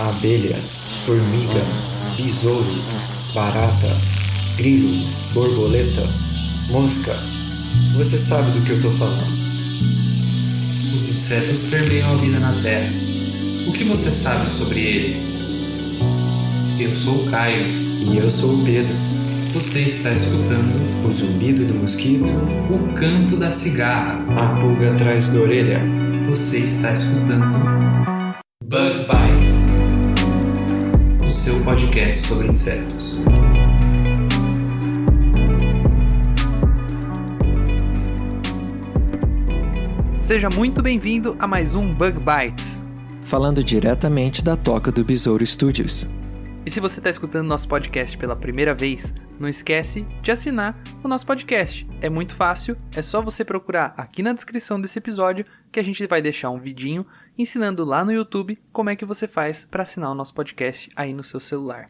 abelha, formiga, besouro, barata, grilo, borboleta, mosca. Você sabe do que eu tô falando. Os insetos permeiam a vida na Terra. O que você sabe sobre eles? Eu sou o Caio. E eu sou o Pedro. Você está escutando O zumbido do mosquito, o canto da cigarra. a pulga atrás da orelha. Você está escutando Bug Bites, o seu podcast sobre insetos. Seja muito bem-vindo a mais um Bug Bites. Falando diretamente da toca do Besouro Studios. E se você está escutando nosso podcast pela primeira vez, não esquece de assinar o nosso podcast. É muito fácil, é só você procurar aqui na descrição desse episódio que a gente vai deixar um vidinho ensinando lá no YouTube como é que você faz para assinar o nosso podcast aí no seu celular.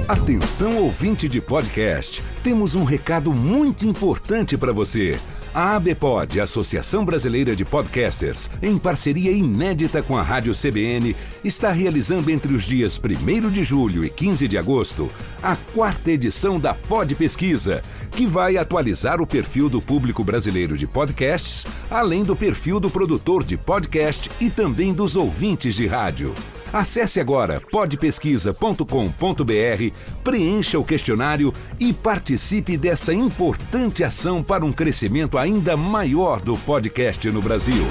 Atenção, ouvinte de podcast, temos um recado muito importante para você. A ABPOD, Associação Brasileira de Podcasters, em parceria inédita com a Rádio CBN, está realizando entre os dias 1º de julho e 15 de agosto a 4ª edição da Pod Pesquisa, que vai atualizar o perfil do público brasileiro de podcasts, além do perfil do produtor de podcast e também dos ouvintes de rádio. Acesse agora podpesquisa.com.br, preencha o questionário e participe dessa importante ação para um crescimento ainda maior do podcast no Brasil.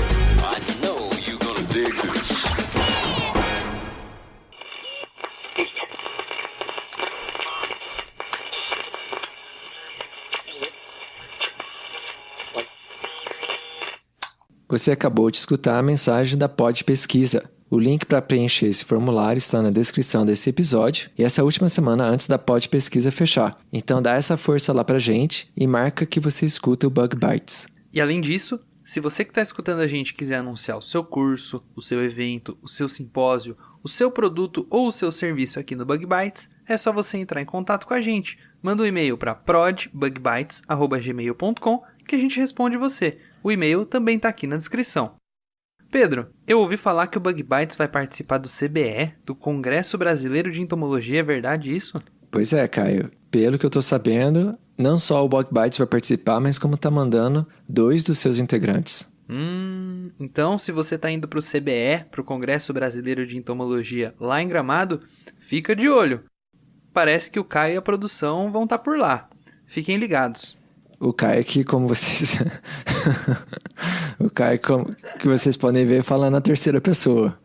Você acabou de escutar a mensagem da Pod Pesquisa. O link para preencher esse formulário está na descrição desse episódio e essa última semana antes da Pod Pesquisa fechar. Então dá essa força lá pra gente e marca que você escuta o Bug Bites. E além disso, se você que está escutando a gente quiser anunciar o seu curso, o seu evento, o seu simpósio, o seu produto ou o seu serviço aqui no Bug Bites, é só você entrar em contato com a gente. Manda um e-mail para prodbugbites@gmail.com que a gente responde você. O e-mail também está aqui na descrição. Pedro, eu ouvi falar que o Bug Bites vai participar do CBE, do Congresso Brasileiro de Entomologia, é verdade isso? Pois é, Caio. Pelo que eu tô sabendo, não só o Bug Bites vai participar, mas como tá mandando 2 dos seus integrantes. Então se você tá indo pro CBE, pro Congresso Brasileiro de Entomologia, lá em Gramado, fica de olho. Parece que o Caio e a produção vão estar por lá. Fiquem ligados. O Caio que, como vocês... o Caio, como que vocês podem ver, fala na terceira pessoa.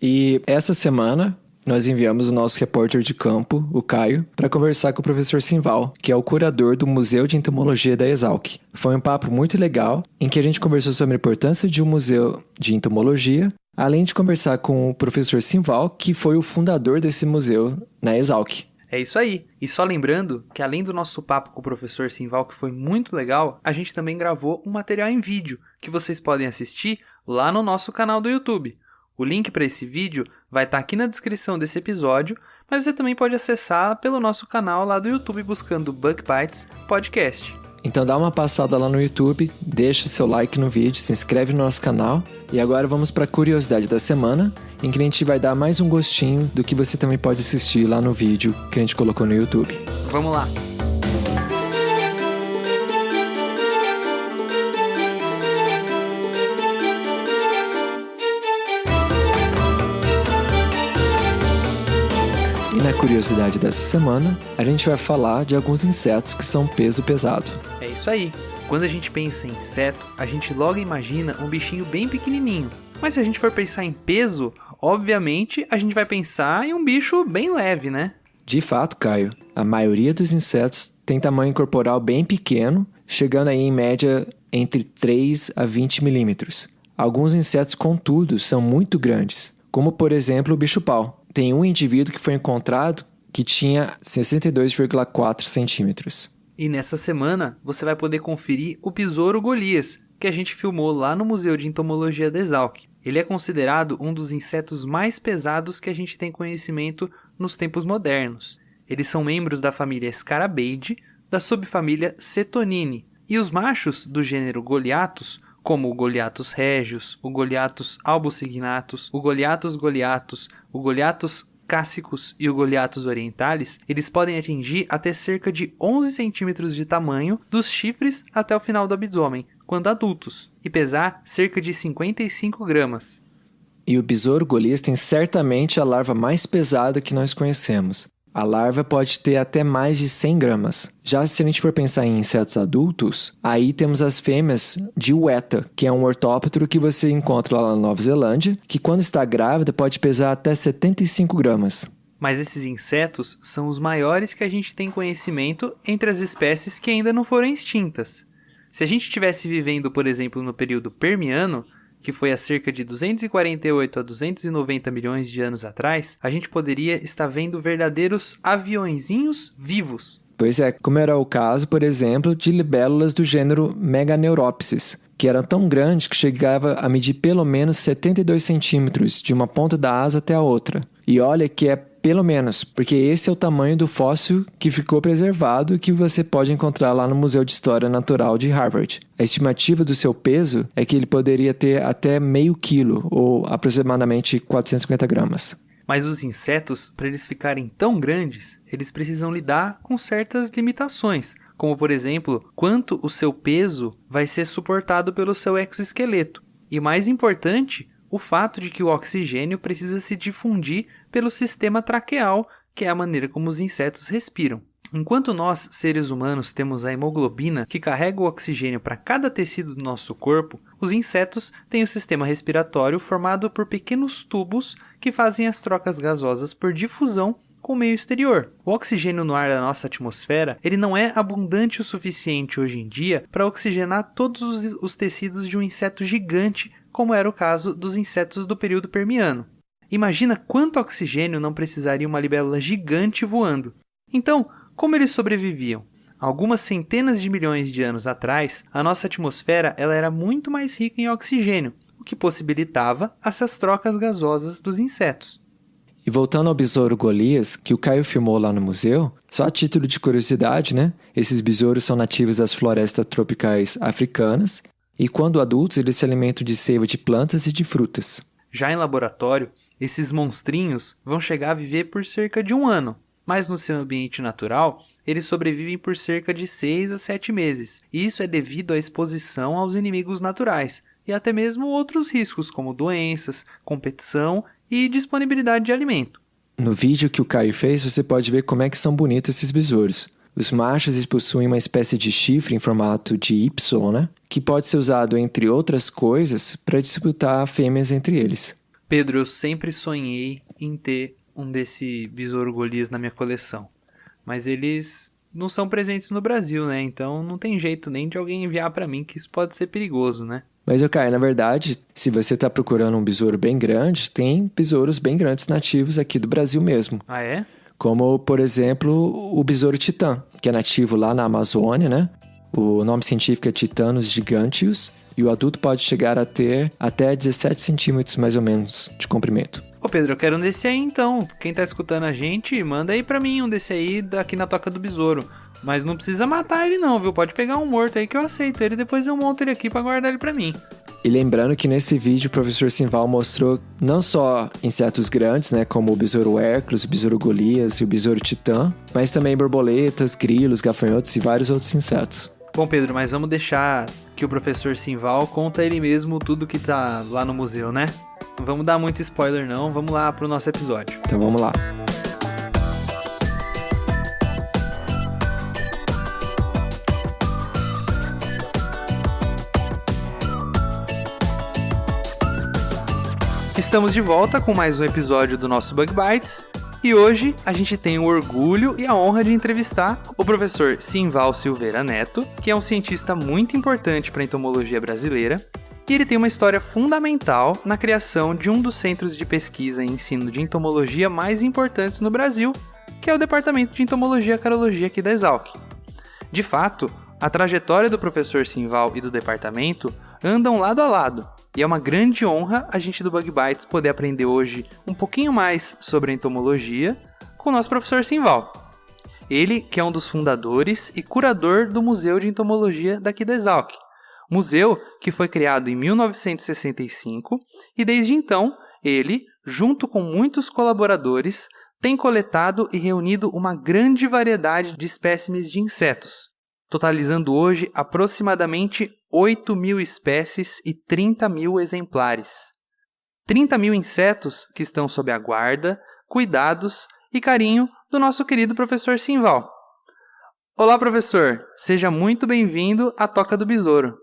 E essa semana, nós enviamos o nosso repórter de campo, o Caio, para conversar com o professor Simval, que é o curador do Museu de Entomologia da Exalc. Foi um papo muito legal, em que a gente conversou sobre a importância de um museu de entomologia, além de conversar com o professor Simval, que foi o fundador desse museu na Exalc. É isso aí. E só lembrando que além do nosso papo com o professor Simval, que foi muito legal, a gente também gravou um material em vídeo, que vocês podem assistir lá no nosso canal do YouTube. O link para esse vídeo vai estar aqui na descrição desse episódio, mas você também pode acessar pelo nosso canal lá do YouTube buscando Bug Bites Podcast. Então dá uma passada lá no YouTube, deixa o seu like no vídeo, se inscreve no nosso canal. E agora vamos para a curiosidade da semana, em que a gente vai dar mais um gostinho do que você também pode assistir lá no vídeo que a gente colocou no YouTube. Vamos lá! E na curiosidade dessa semana, a gente vai falar de alguns insetos que são peso pesado. É isso aí. Quando a gente pensa em inseto, a gente logo imagina um bichinho bem pequenininho. Mas se a gente for pensar em peso, obviamente a gente vai pensar em um bicho bem leve, né? De fato, Caio, a maioria dos insetos tem tamanho corporal bem pequeno, chegando aí em média entre 3 a 20 milímetros. Alguns insetos, contudo, são muito grandes, como por exemplo o bicho-pau. Tem um indivíduo que foi encontrado que tinha 62,4 centímetros. E nessa semana você vai poder conferir o besouro Golias, que a gente filmou lá no Museu de Entomologia da Exalc. Ele é considerado um dos insetos mais pesados que a gente tem conhecimento nos tempos modernos. Eles são membros da família Scarabaeidae, da subfamília Cetonini, e os machos do gênero Goliathus, como o Goliathus regius, o Goliathus albusignatus, o Goliathus goliatus, o Goliathus cassicus e o Goliathus orientalis, eles podem atingir até cerca de 11 centímetros de tamanho dos chifres até o final do abdômen, quando adultos, e pesar cerca de 55 gramas. E o besouro Golias tem certamente a larva mais pesada que nós conhecemos. A larva pode ter até mais de 100 gramas. Já se a gente for pensar em insetos adultos, aí temos as fêmeas de ueta, que é um ortóptero que você encontra lá na Nova Zelândia, que quando está grávida pode pesar até 75 gramas. Mas esses insetos são os maiores que a gente tem conhecimento entre as espécies que ainda não foram extintas. Se a gente estivesse vivendo, por exemplo, no período Permiano, que foi há cerca de 248 a 290 milhões de anos atrás, a gente poderia estar vendo verdadeiros aviõezinhos vivos. Pois é, como era o caso, por exemplo, de libélulas do gênero Meganeuropsis, que eram tão grandes que chegava a medir pelo menos 72 centímetros de uma ponta da asa até a outra. E olha que é pelo menos, porque esse é o tamanho do fóssil que ficou preservado e que você pode encontrar lá no Museu de História Natural de Harvard. A estimativa do seu peso é que ele poderia ter até meio quilo, ou aproximadamente 450 gramas. Mas os insetos, para eles ficarem tão grandes, eles precisam lidar com certas limitações, como por exemplo, quanto o seu peso vai ser suportado pelo seu exoesqueleto. E mais importante, o fato de que o oxigênio precisa se difundir pelo sistema traqueal, que é a maneira como os insetos respiram. Enquanto nós, seres humanos, temos a hemoglobina que carrega o oxigênio para cada tecido do nosso corpo, os insetos têm o sistema respiratório formado por pequenos tubos que fazem as trocas gasosas por difusão com o meio exterior. O oxigênio no ar da nossa atmosfera, ele não é abundante o suficiente hoje em dia para oxigenar todos os tecidos de um inseto gigante, como era o caso dos insetos do período Permiano. Imagina quanto oxigênio não precisaria uma libélula gigante voando. Então, como eles sobreviviam? Algumas centenas de milhões de anos atrás, a nossa atmosfera ela era muito mais rica em oxigênio, o que possibilitava essas trocas gasosas dos insetos. E voltando ao besouro Golias, que o Caio filmou lá no museu, só a título de curiosidade, né? Esses besouros são nativos das florestas tropicais africanas e, quando adultos, eles se alimentam de seiva de plantas e de frutas. Já em laboratório, esses monstrinhos vão chegar a viver por cerca de 1 ano, mas no seu ambiente natural, eles sobrevivem por cerca de 6 a 7 meses. E isso é devido à exposição aos inimigos naturais e até mesmo outros riscos, como doenças, competição e disponibilidade de alimento. No vídeo que o Caio fez, você pode ver como é que são bonitos esses besouros. Os machos eles possuem uma espécie de chifre em formato de Y, né? Que pode ser usado, entre outras coisas, para disputar fêmeas entre eles. Pedro, eu sempre sonhei em ter um desse besouro Golias na minha coleção. Mas eles não são presentes no Brasil, né? Então não tem jeito nem de alguém enviar para mim, que isso pode ser perigoso, né? Mas, Caio, na verdade, se você está procurando um besouro bem grande, tem besouros bem grandes nativos aqui do Brasil mesmo. Ah, é? Como, por exemplo, o besouro titã, que é nativo lá na Amazônia, né? O nome científico é Titanus giganteus e o adulto pode chegar a ter até 17 centímetros mais ou menos de comprimento. Ô Pedro, eu quero um desse aí então. Quem tá escutando a gente, manda aí pra mim um desse aí aqui na Toca do Besouro. Mas não precisa matar ele não, viu? Pode pegar um morto aí que eu aceito ele, depois eu monto ele aqui pra guardar ele pra mim. E lembrando que nesse vídeo o professor Simval mostrou não só insetos grandes, né, como o besouro Hércules, o besouro Golias e o besouro Titã, mas também borboletas, grilos, gafanhotos e vários outros insetos. Bom, Pedro, mas vamos deixar que o professor Simval conta ele mesmo tudo que tá lá no museu, né? Não vamos dar muito spoiler não, vamos lá pro nosso episódio. Então vamos lá. Estamos de volta com mais um episódio do nosso Bug Bites e hoje a gente tem o orgulho e a honra de entrevistar o professor Simval Silveira Neto, que é um cientista muito importante para a entomologia brasileira, e ele tem uma história fundamental na criação de um dos centros de pesquisa e ensino de entomologia mais importantes no Brasil, que é o Departamento de Entomologia e Carologia aqui da Exalc. De fato, a trajetória do professor Simval e do departamento andam lado a lado, E é uma grande honra a gente do Bug Bites poder aprender hoje um pouquinho mais sobre a entomologia com o nosso professor Simval. Ele que é um dos fundadores e curador do Museu de Entomologia daqui da Exalc. Museu que foi criado em 1965 e desde então ele, junto com muitos colaboradores, tem coletado e reunido uma grande variedade de espécimes de insetos, totalizando hoje aproximadamente 8.000 espécies e 30.000 exemplares. 30.000 insetos que estão sob a guarda, cuidados e carinho do nosso querido professor Simval. Olá, professor! Seja muito bem-vindo à Toca do Besouro.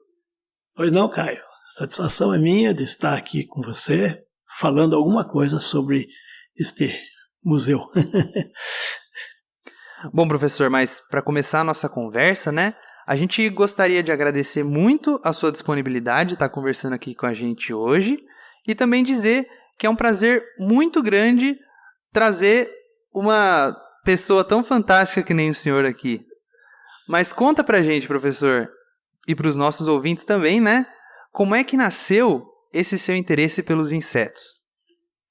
Pois não, Caio. A satisfação é minha de estar aqui com você, falando alguma coisa sobre este museu. Bom, professor, mas para começar a nossa conversa, né? A gente gostaria de agradecer muito a sua disponibilidade de estar conversando aqui com a gente hoje e também dizer que é um prazer muito grande trazer uma pessoa tão fantástica que nem o senhor aqui. Mas conta pra gente, professor, e para os nossos ouvintes também, né? Como é que nasceu esse seu interesse pelos insetos?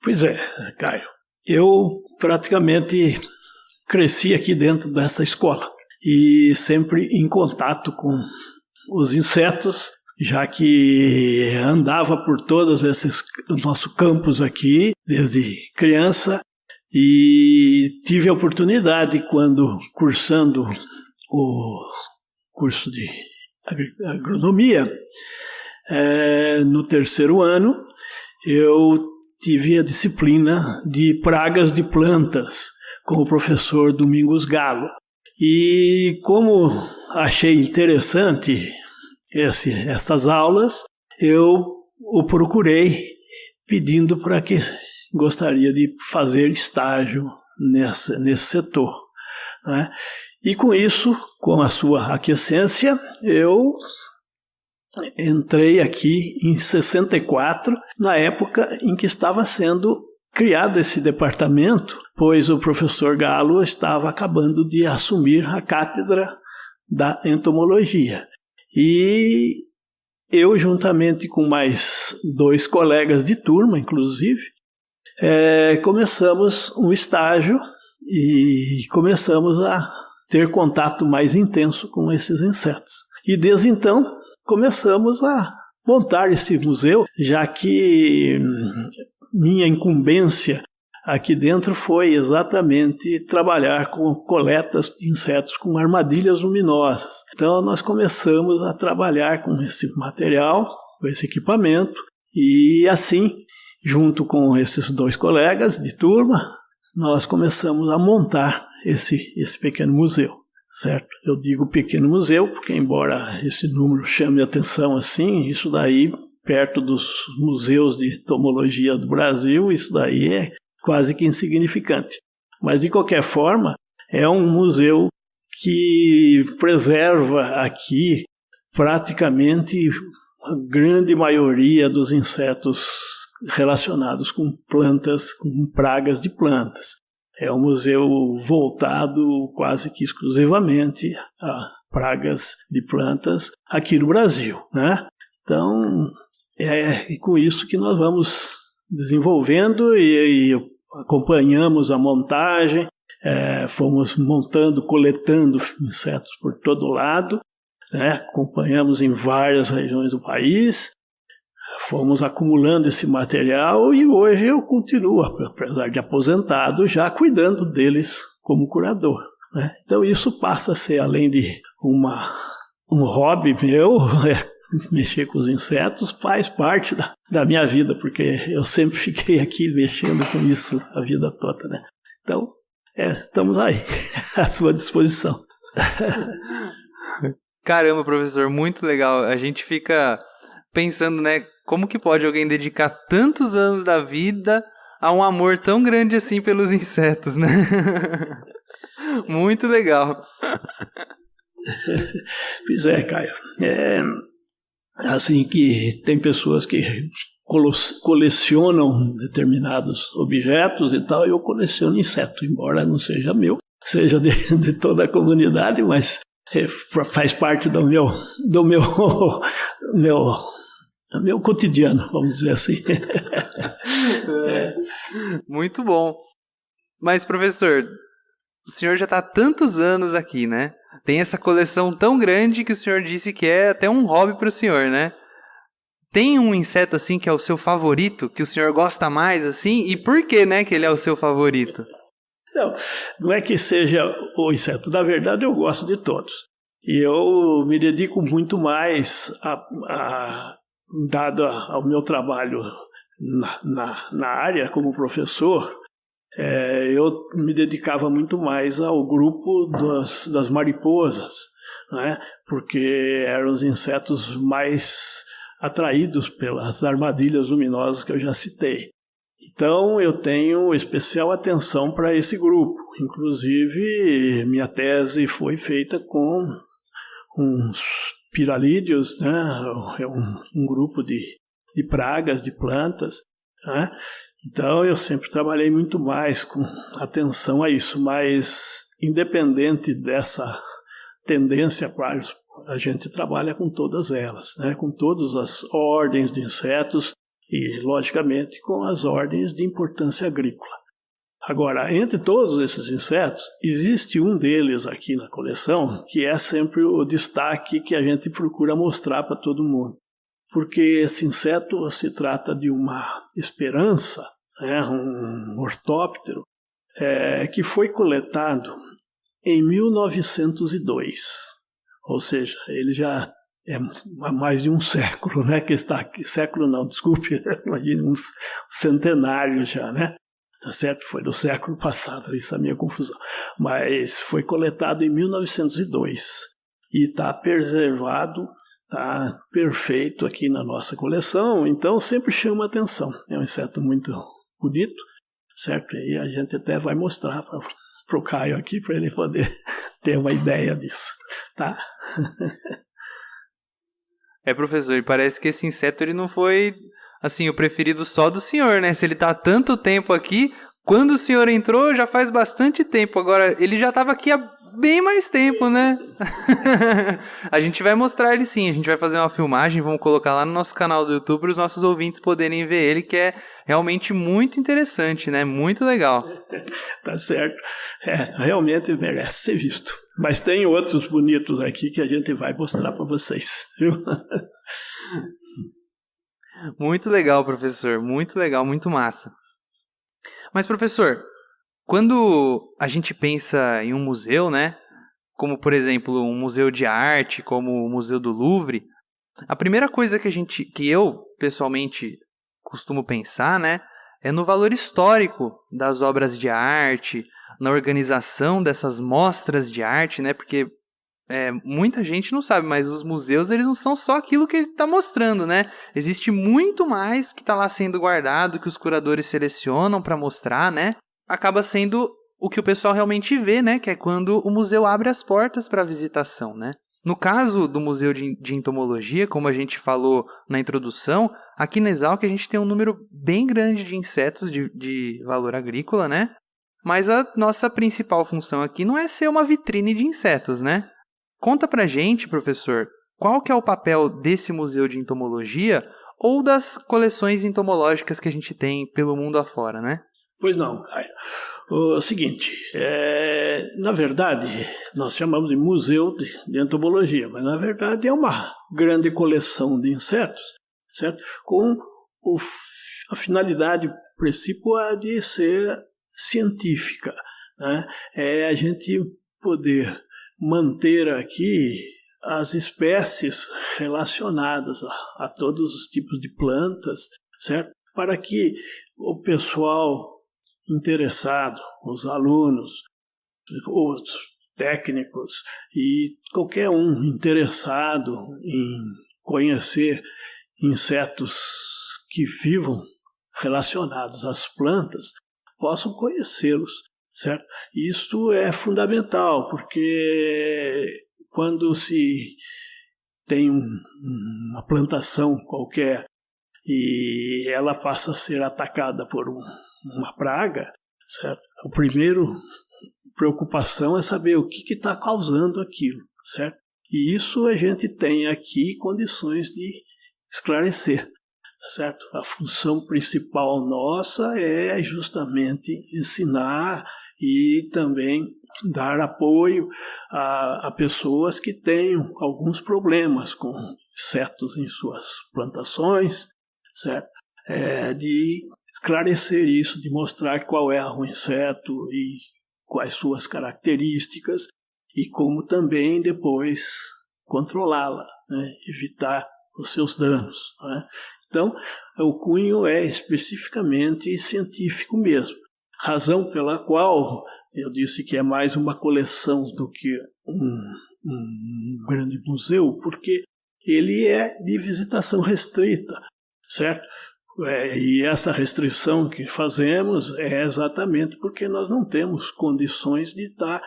Pois é, Caio. Eu praticamente cresci aqui dentro dessa escola e sempre em contato com os insetos, já que andava por todos esses nosso campus aqui desde criança e tive a oportunidade quando cursando o curso de agronomia, no terceiro ano eu tive a disciplina de pragas de plantas com o professor Domingos Galo. E como achei interessante estas aulas, eu o procurei pedindo para que gostaria de fazer estágio nesse setor, né? E com isso, com a sua aquiescência, eu entrei aqui em 64, na época em que estava sendo criado esse departamento, pois o professor Galo estava acabando de assumir a cátedra da entomologia. E eu, juntamente com mais 2 colegas de turma, inclusive, começamos um estágio e começamos a ter contato mais intenso com esses insetos. E desde então começamos a montar esse museu, já que minha incumbência aqui dentro foi exatamente trabalhar com coletas de insetos com armadilhas luminosas. Então nós começamos a trabalhar com esse material, com esse equipamento, e assim, junto com esses 2 colegas de turma, nós começamos a montar esse pequeno museu, certo? Eu digo pequeno museu porque, embora esse número chame atenção assim, isso daí, perto dos museus de entomologia do Brasil, isso daí é quase que insignificante. Mas, de qualquer forma, é um museu que preserva aqui praticamente a grande maioria dos insetos relacionados com plantas, com pragas de plantas. É um museu voltado quase que exclusivamente a pragas de plantas aqui no Brasil, né? Então, é com isso que nós vamos desenvolvendo e acompanhamos a montagem, fomos montando, coletando insetos por todo lado, né? Acompanhamos em várias regiões do país, fomos acumulando esse material e hoje eu continuo, apesar de aposentado, já cuidando deles como curador, né? Então isso passa a ser, além de um hobby meu, mexer com os insetos faz parte da minha vida, porque eu sempre fiquei aqui mexendo com isso a vida toda, né? Então, estamos aí, à sua disposição. Caramba, professor, muito legal. A gente fica pensando, né, como que pode alguém dedicar tantos anos da vida a um amor tão grande assim pelos insetos, né? Muito legal. Pois é, Caio. Assim que tem pessoas que colecionam determinados objetos e tal, eu coleciono inseto, embora não seja meu, seja de toda a comunidade, mas faz parte do meu É meu cotidiano, vamos dizer assim. Muito bom. Mas, professor, o senhor já está há tantos anos aqui, né? Tem essa coleção tão grande que o senhor disse que é até um hobby para o senhor, né? Tem um inseto assim que é o seu favorito, que o senhor gosta mais assim? E por que, né, que ele é o seu favorito? Não é que seja o inseto. Na verdade, eu gosto de todos. E eu me dedico muito mais, dado ao meu trabalho na área como professor, eu me dedicava muito mais ao grupo das mariposas, né? Porque eram os insetos mais atraídos pelas armadilhas luminosas que eu já citei. Então, eu tenho especial atenção para esse grupo. Inclusive, minha tese foi feita com uns piralídeos, né? É um grupo de pragas, de plantas, né? Então, eu sempre trabalhei muito mais com atenção a isso, mas independente dessa tendência, a gente trabalha com todas elas, né? Com todas as ordens de insetos e, logicamente, com as ordens de importância agrícola. Agora, entre todos esses insetos, existe um deles aqui na coleção que é sempre o destaque que a gente procura mostrar para todo mundo. Porque esse inseto se trata de uma esperança, né, um ortóptero, que foi coletado em 1902. Ou seja, ele já é há mais de um século, né, que está aqui. Século não, desculpe, imagine uns centenários já, né? Tá certo? Foi do século passado, isso é a minha confusão. Mas foi coletado em 1902 e está preservado, está perfeito aqui na nossa coleção, então sempre chama atenção. É um inseto muito bonito, certo? E a gente até vai mostrar para o Caio aqui, para ele poder ter uma ideia disso, tá? Professor, e parece que esse inseto ele não foi, assim, o preferido só do senhor, né? Se ele tá há tanto tempo aqui, quando o senhor entrou já faz bastante tempo. Agora, ele já estava aqui há bem mais tempo, né? A gente vai mostrar ele sim, a gente vai fazer uma filmagem, vamos colocar lá no nosso canal do YouTube para os nossos ouvintes poderem ver ele, que é realmente muito interessante, né? Muito legal. Tá certo. Realmente merece ser visto. Mas tem outros bonitos aqui que a gente vai mostrar para vocês, viu? Muito legal, professor. Muito legal, muito massa. Mas, professor, quando a gente pensa em um museu, né? Como, por exemplo, um museu de arte, como o Museu do Louvre, a primeira coisa que eu, pessoalmente, costumo pensar, né? É no valor histórico das obras de arte, na organização dessas mostras de arte, né? Porque muita gente não sabe, mas os museus eles não são só aquilo que ele está mostrando, né? Existe muito mais que está lá sendo guardado, que os curadores selecionam para mostrar, né? Acaba sendo o que o pessoal realmente vê, né? Que é quando o museu abre as portas para a visitação, né? No caso do Museu de Entomologia, como a gente falou na introdução, aqui na Exalc a gente tem um número bem grande de insetos de valor agrícola, né? Mas a nossa principal função aqui não é ser uma vitrine de insetos, né? Conta pra gente, professor, qual que é o papel desse Museu de Entomologia ou das coleções entomológicas que a gente tem pelo mundo afora, né? Pois não. O seguinte, na verdade, nós chamamos de Museu de Entomologia, mas na verdade é uma grande coleção de insetos, certo? Com a finalidade principal de ser científica, né? É a gente poder manter aqui as espécies relacionadas a todos os tipos de plantas, certo? Para que o pessoal interessado, os alunos, os técnicos e qualquer um interessado em conhecer insetos que vivam relacionados às plantas possam conhecê-los, certo? Isso é fundamental, porque quando se tem uma plantação qualquer e ela passa a ser atacada por uma praga, certo? A primeira preocupação é saber o que está causando aquilo, certo? E isso a gente tem aqui condições de esclarecer, tá certo? A função principal nossa é justamente ensinar e também dar apoio a pessoas que tenham alguns problemas com insetos em suas plantações, certo? De esclarecer isso, de mostrar qual é o inseto e quais suas características e como também depois controlá-la, né? Evitar os seus danos, né? Então, o cunho é especificamente científico mesmo, razão pela qual eu disse que é mais uma coleção do que um grande museu, porque ele é de visitação restrita, certo? E essa restrição que fazemos é exatamente porque nós não temos condições de estar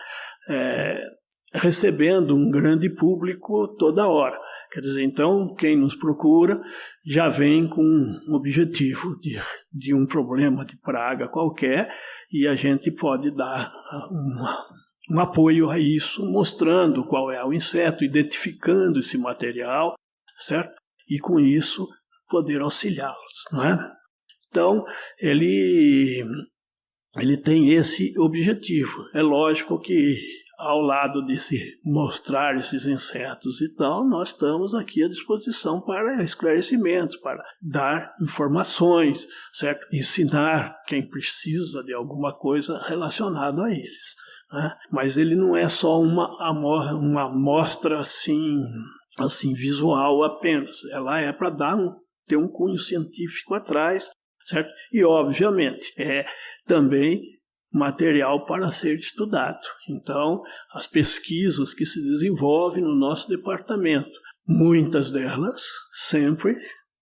recebendo um grande público toda hora. Quer dizer, então, quem nos procura já vem com um objetivo de um problema de praga qualquer, e a gente pode dar um apoio a isso, mostrando qual é o inseto, identificando esse material, certo? E com isso poder auxiliá-los, não é? Então, ele tem esse objetivo. É lógico que ao lado de se mostrar esses insetos e tal, nós estamos aqui à disposição para esclarecimentos, para dar informações, certo? Ensinar quem precisa de alguma coisa relacionada a eles, né? Mas ele não é só uma amostra assim visual apenas. Ela é para ter um cunho científico atrás, certo? E, obviamente, é também material para ser estudado. Então, as pesquisas que se desenvolvem no nosso departamento, muitas delas sempre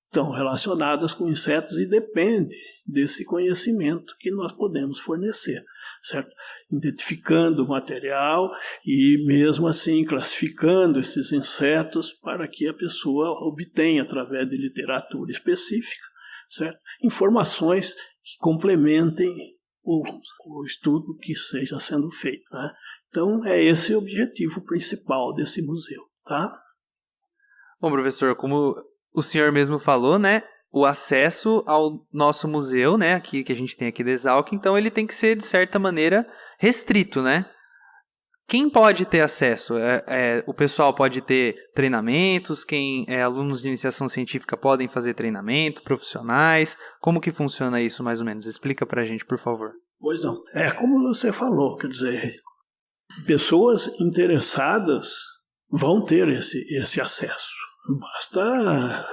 estão relacionadas com insetos e depende desse conhecimento que nós podemos fornecer, certo? Identificando o material e, mesmo assim, classificando esses insetos para que a pessoa obtenha, através de literatura específica, certo? Informações que complementem o estudo que seja sendo feito, né? Então, é esse o objetivo principal desse museu, tá? Bom, professor, como o senhor mesmo falou, né, o acesso ao nosso museu, né, aqui, que a gente tem aqui da Exalc, então ele tem que ser, de certa maneira, restrito, né? Quem pode ter acesso? O pessoal pode ter treinamentos, alunos de iniciação científica podem fazer treinamento, profissionais, como que funciona isso mais ou menos? Explica pra gente, por favor. Pois não, como você falou, quer dizer, pessoas interessadas vão ter esse acesso, basta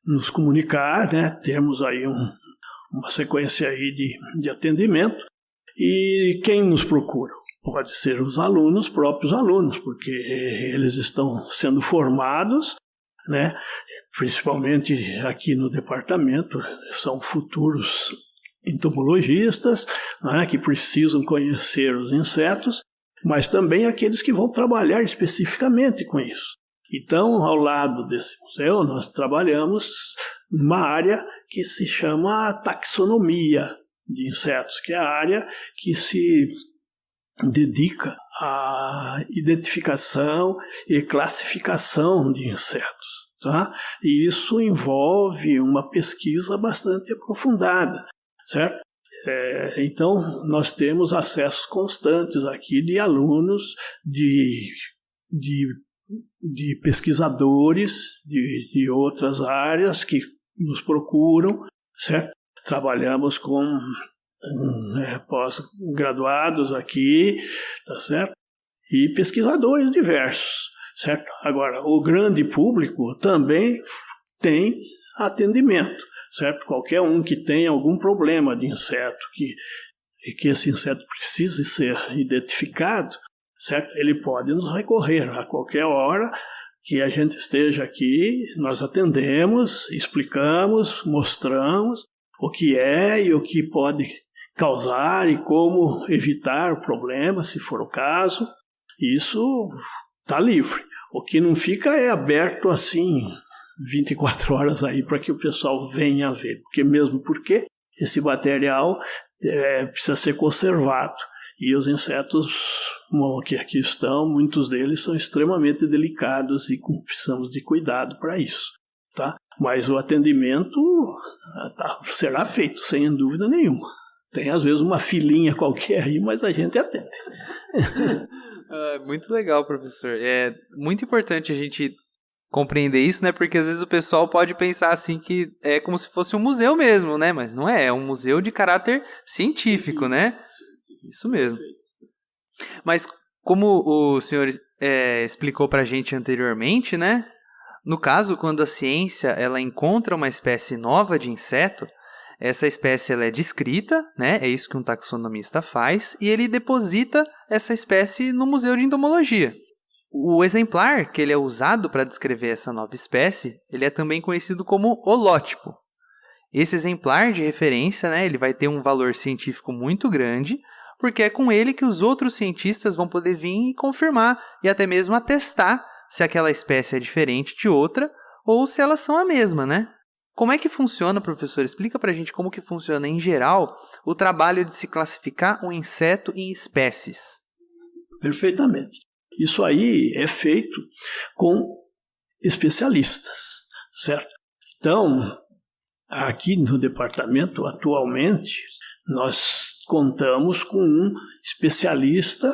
nos comunicar, né? Temos aí uma sequência aí de atendimento, e quem nos procura? Pode ser os próprios alunos, porque eles estão sendo formados, né? Principalmente aqui no departamento, são futuros entomologistas, né? Que precisam conhecer os insetos, mas também aqueles que vão trabalhar especificamente com isso. Então, ao lado desse museu, nós trabalhamos numa área que se chama taxonomia de insetos, que é a área que se dedica à identificação e classificação de insetos, tá? E isso envolve uma pesquisa bastante aprofundada, certo? Então, nós temos acessos constantes aqui de alunos, de pesquisadores de outras áreas que nos procuram, certo? Trabalhamos com pós-graduados aqui, tá certo? E pesquisadores diversos, certo? Agora, o grande público também tem atendimento, certo? Qualquer um que tenha algum problema de inseto, que esse inseto precise ser identificado, certo? Ele pode nos recorrer a qualquer hora que a gente esteja aqui, nós atendemos, explicamos, mostramos o que é e o que pode causar e como evitar o problema, se for o caso. Isso está livre. O que não fica é aberto assim 24 horas aí para que o pessoal venha ver, porque esse material precisa ser conservado. E os insetos que aqui estão, muitos deles são extremamente delicados e precisamos de cuidado para isso, tá? Mas o atendimento será feito, sem dúvida nenhuma. Tem às vezes uma filinha qualquer aí, mas a gente atende. Muito legal, professor. É muito importante a gente compreender isso, né? Porque às vezes o pessoal pode pensar assim que é como se fosse um museu mesmo, né? Mas não é um museu de caráter científico, né? Isso mesmo. Mas como o senhor explicou pra gente anteriormente, né? No caso, quando a ciência ela encontra uma espécie nova de inseto, essa espécie ela é descrita, né? É isso que um taxonomista faz, e ele deposita essa espécie no Museu de Entomologia. O exemplar que ele é usado para descrever essa nova espécie, ele é também conhecido como holótipo. Esse exemplar de referência, né, ele vai ter um valor científico muito grande, porque é com ele que os outros cientistas vão poder vir e confirmar e até mesmo atestar se aquela espécie é diferente de outra ou se elas são a mesma, né? Como é que funciona, professor? Explica pra gente como que funciona, em geral, o trabalho de se classificar um inseto em espécies. Perfeitamente. Isso aí é feito com especialistas, certo? Então, aqui no departamento, atualmente, nós contamos com um especialista,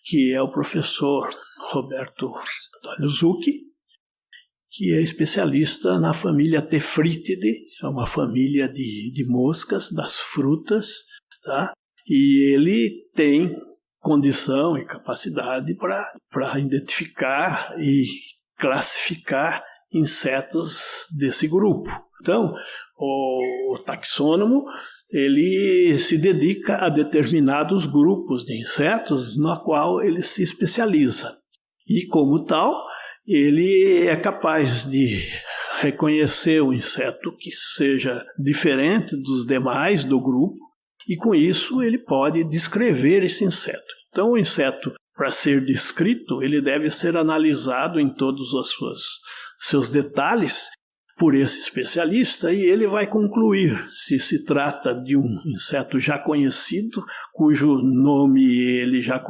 que é o professor Roberto Antônio Zucchi, que é especialista na família Tephritidae, é uma família de moscas, das frutas, tá? E ele tem condição e capacidade para identificar e classificar insetos desse grupo. Então, o taxônomo ele se dedica a determinados grupos de insetos no qual ele se especializa. E, como tal, ele é capaz de reconhecer um inseto que seja diferente dos demais do grupo, e com isso ele pode descrever esse inseto. Então, o inseto, para ser descrito, ele deve ser analisado em todos os seus detalhes por esse especialista, e ele vai concluir se se trata de um inseto já conhecido, cujo nome ele já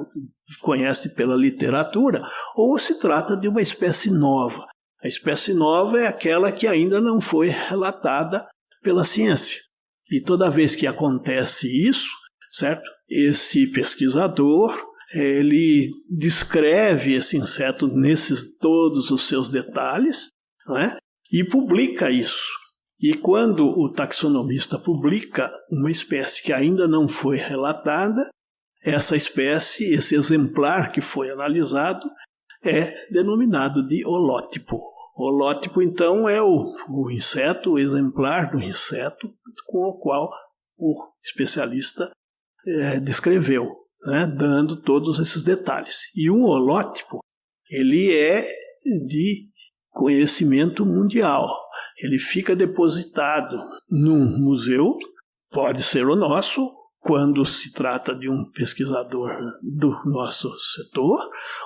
conhece pela literatura, ou se trata de uma espécie nova. A espécie nova é aquela que ainda não foi relatada pela ciência. E toda vez que acontece isso, certo? Esse pesquisador, ele descreve esse inseto nesses todos os seus detalhes, não é? E publica isso. E quando o taxonomista publica uma espécie que ainda não foi relatada, essa espécie, esse exemplar que foi analisado, é denominado de holótipo. Holótipo, então, é o inseto, o exemplar do inseto com o qual o especialista descreveu, né, dando todos esses detalhes. E um holótipo, ele é de conhecimento mundial. Ele fica depositado num museu, pode ser o nosso, quando se trata de um pesquisador do nosso setor,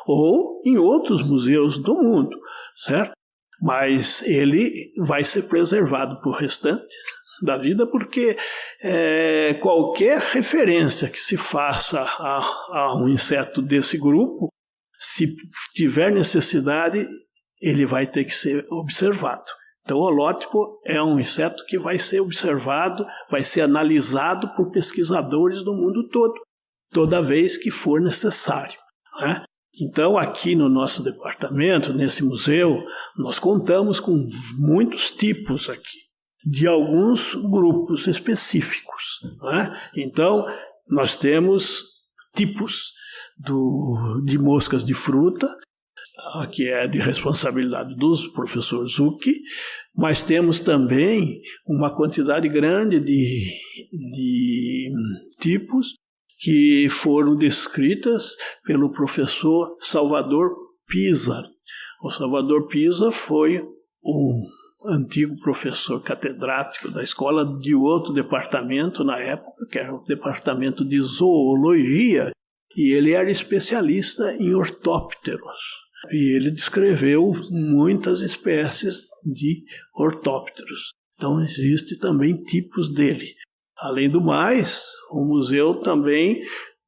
ou em outros museus do mundo, certo? Mas ele vai ser preservado por restante da vida, porque qualquer referência que se faça a um inseto desse grupo, se tiver necessidade, ele vai ter que ser observado. Então, o holótipo é um inseto que vai ser observado, vai ser analisado por pesquisadores do mundo todo, toda vez que for necessário, né? Então, aqui no nosso departamento, nesse museu, nós contamos com muitos tipos aqui, de alguns grupos específicos, né? Então, nós temos tipos de moscas de fruta, que é de responsabilidade do professor Zucchi, mas temos também uma quantidade grande de tipos que foram descritas pelo professor Salvador Pisa. O Salvador Pisa foi um antigo professor catedrático da escola de outro departamento na época, que era o departamento de zoologia, e ele era especialista em ortópteros. E ele descreveu muitas espécies de ortópteros. Então, existem também tipos dele. Além do mais, o museu também,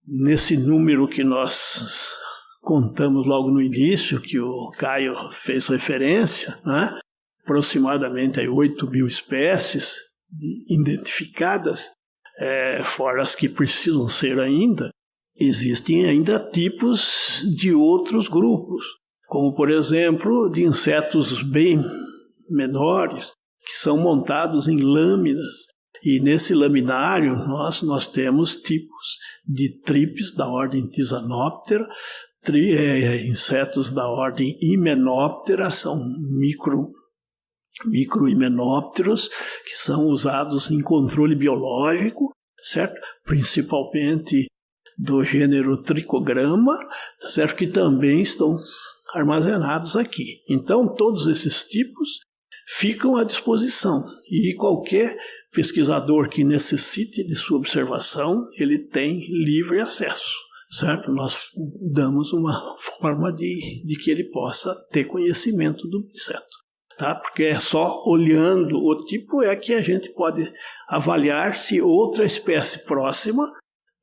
nesse número que nós contamos logo no início, que o Caio fez referência, né? aproximadamente 8.000 espécies identificadas, fora as que precisam ser ainda. Existem ainda tipos de outros grupos, como, por exemplo, de insetos bem menores, que são montados em lâminas. E nesse laminário nós temos tipos de trípes da ordem Tisanoptera, insetos da ordem Hymenoptera, são microhimenópteros, que são usados em controle biológico, certo? Principalmente do gênero Trichogramma, certo? Que também estão armazenados aqui. Então, todos esses tipos ficam à disposição, e qualquer pesquisador que necessite de sua observação, ele tem livre acesso, certo? Nós damos uma forma de que ele possa ter conhecimento do inseto, tá? Porque é só olhando o tipo é que a gente pode avaliar se outra espécie próxima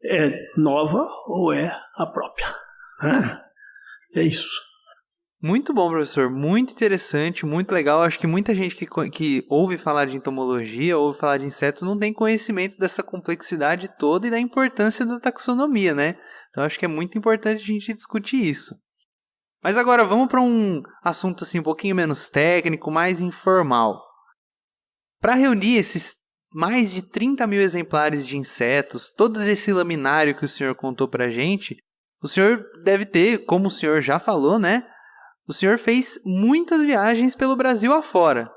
é nova ou é a própria, né? É isso. Muito bom, professor. Muito interessante, muito legal. Acho que muita gente que ouve falar de entomologia, ouve falar de insetos, não tem conhecimento dessa complexidade toda e da importância da taxonomia, né? Então acho que é muito importante a gente discutir isso. Mas agora vamos para um assunto assim um pouquinho menos técnico, mais informal. Para reunir esses mais de 30.000 exemplares de insetos, todo esse laminário que o senhor contou para a gente, o senhor deve ter, como o senhor já falou, né? O senhor fez muitas viagens pelo Brasil afora.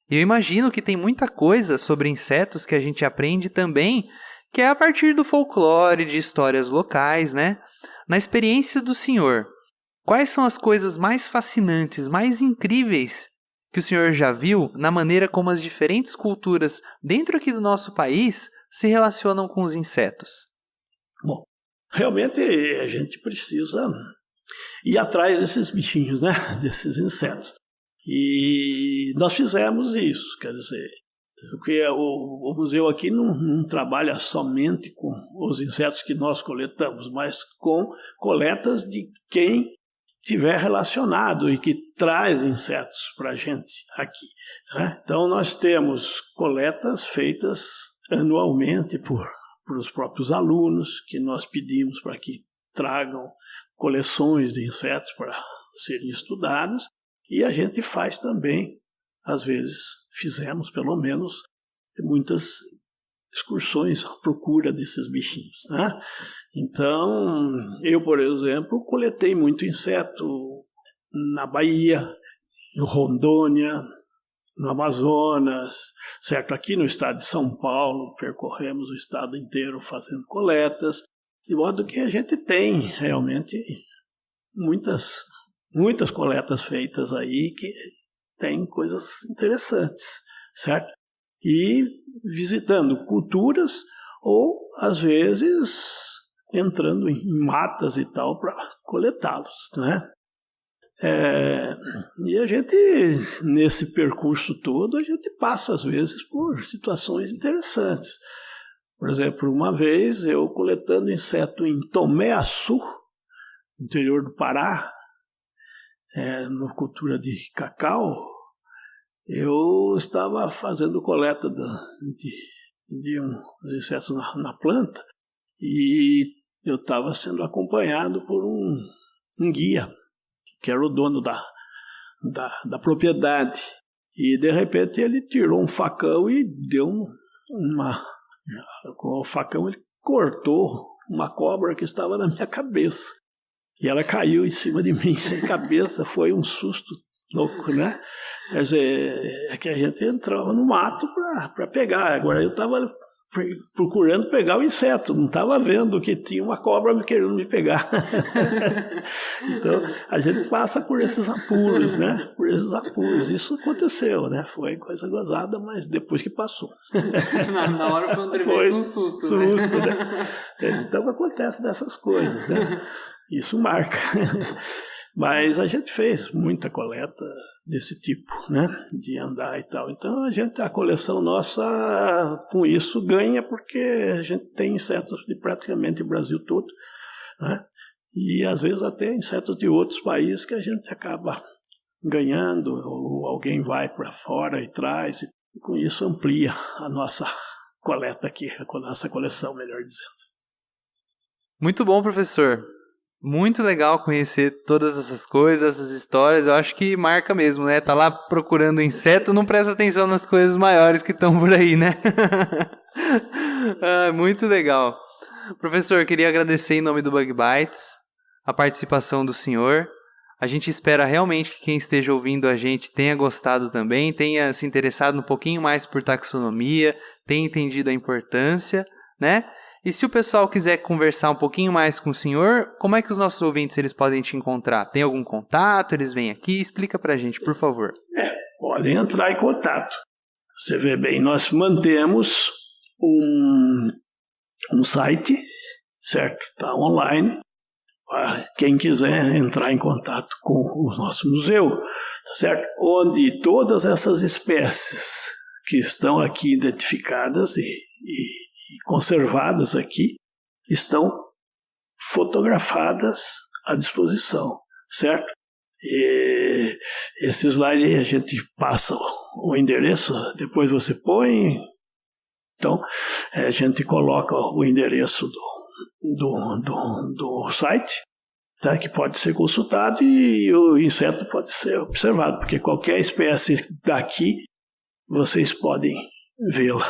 E eu imagino que tem muita coisa sobre insetos que a gente aprende também, que é a partir do folclore, de histórias locais, né? Na experiência do senhor, quais são as coisas mais fascinantes, mais incríveis que o senhor já viu na maneira como as diferentes culturas dentro aqui do nosso país se relacionam com os insetos? Bom, realmente a gente precisa ir atrás desses bichinhos, né? Desses insetos. E nós fizemos isso, quer dizer, porque o museu aqui não trabalha somente com os insetos que nós coletamos, mas com coletas de quem tiver relacionado e que traz insetos para a gente aqui, né? Então nós temos coletas feitas anualmente por os próprios alunos, que nós pedimos para que tragam coleções de insetos para serem estudados, e a gente faz também, às vezes fizemos pelo menos muitas excursões à procura desses bichinhos, né? Então, eu, por exemplo, coletei muito inseto na Bahia, em Rondônia, no Amazonas, certo? Aqui no estado de São Paulo, percorremos o estado inteiro fazendo coletas, de modo que a gente tem realmente muitas coletas feitas aí que tem coisas interessantes, certo? E visitando culturas ou, às vezes, entrando em matas e tal para coletá-los, né? E a gente, nesse percurso todo, a gente passa, às vezes, por situações interessantes. Por exemplo, uma vez eu coletando inseto em Tomé Açu, interior do Pará, na cultura de cacau, eu estava fazendo coleta de uns insetos na planta e eu estava sendo acompanhado por um guia, que era o dono da propriedade. E, de repente, ele tirou um facão e deu com o facão ele cortou uma cobra que estava na minha cabeça. E ela caiu em cima de mim sem cabeça, foi um susto louco, né? Quer dizer, é que a gente entrava no mato para pegar. Agora eu estava procurando pegar o inseto, não estava vendo que tinha uma cobra querendo me pegar. Então, a gente passa por esses apuros, né? Por esses apuros. Isso aconteceu, né? Foi coisa gozada, mas depois que passou. Na hora foi um tremendo susto, né? Então, acontece dessas coisas, né? Isso marca. Mas a gente fez muita coleta desse tipo, né? De andar e tal. Então a coleção nossa com isso ganha, porque a gente tem insetos de praticamente o Brasil todo, né? E às vezes até insetos de outros países que a gente acaba ganhando, ou alguém vai para fora e traz, e com isso amplia a nossa coleta aqui, a nossa coleção, melhor dizendo. Muito bom, professor. Muito legal conhecer todas essas coisas, essas histórias. Eu acho que marca mesmo, né? Tá lá procurando inseto, não presta atenção nas coisas maiores que estão por aí, né? Muito legal. Professor, queria agradecer em nome do Bug Bites a participação do senhor. A gente espera realmente que quem esteja ouvindo a gente tenha gostado também, tenha se interessado um pouquinho mais por taxonomia, tenha entendido a importância, né? E se o pessoal quiser conversar um pouquinho mais com o senhor, como é que os nossos ouvintes eles podem te encontrar? Tem algum contato? Eles vêm aqui? Explica pra gente, por favor. Podem entrar em contato. Você vê bem, nós mantemos um site, certo? Está online. Quem quiser entrar em contato com o nosso museu, tá certo? Onde todas essas espécies que estão aqui identificadas e conservadas aqui estão fotografadas à disposição, certo? E esse slide a gente passa o endereço, depois você põe, então a gente coloca o endereço do site, tá, que pode ser consultado e o inseto pode ser observado, porque qualquer espécie daqui vocês podem vê-la.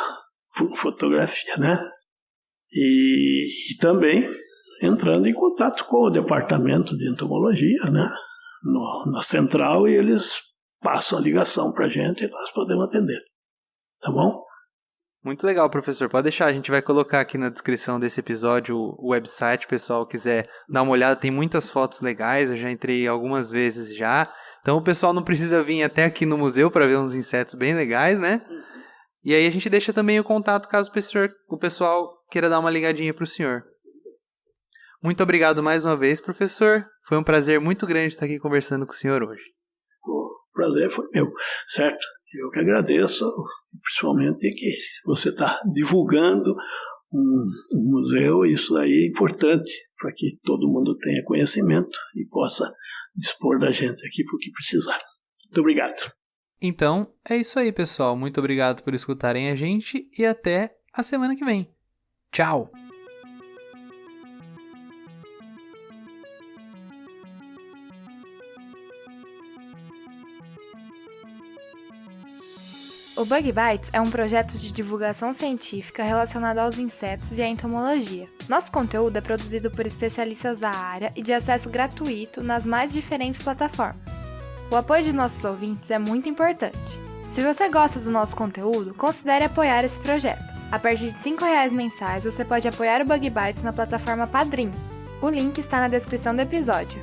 Fotografia, né? E também entrando em contato com o departamento de entomologia, né? Na central, e eles passam a ligação para a gente e nós podemos atender. Tá bom? Muito legal, professor. Pode deixar, a gente vai colocar aqui na descrição desse episódio o website, o pessoal quiser dar uma olhada, tem muitas fotos legais, eu já entrei algumas vezes já. Então o pessoal não precisa vir até aqui no museu para ver uns insetos bem legais, né? E aí a gente deixa também o contato caso o pessoal queira dar uma ligadinha para o senhor. Muito obrigado mais uma vez, professor. Foi um prazer muito grande estar aqui conversando com o senhor hoje. O prazer foi meu, certo? Eu que agradeço, principalmente que você está divulgando um museu, e isso aí é importante para que todo mundo tenha conhecimento e possa dispor da gente aqui para o que precisar. Muito obrigado. Então, é isso aí, pessoal. Muito obrigado por escutarem a gente e até a semana que vem. Tchau! O Bug Bites é um projeto de divulgação científica relacionado aos insetos e à entomologia. Nosso conteúdo é produzido por especialistas da área e de acesso gratuito nas mais diferentes plataformas. O apoio de nossos ouvintes é muito importante. Se você gosta do nosso conteúdo, considere apoiar esse projeto. A partir de R$5 mensais, você pode apoiar o Bug Bites na plataforma Padrim. O link está na descrição do episódio.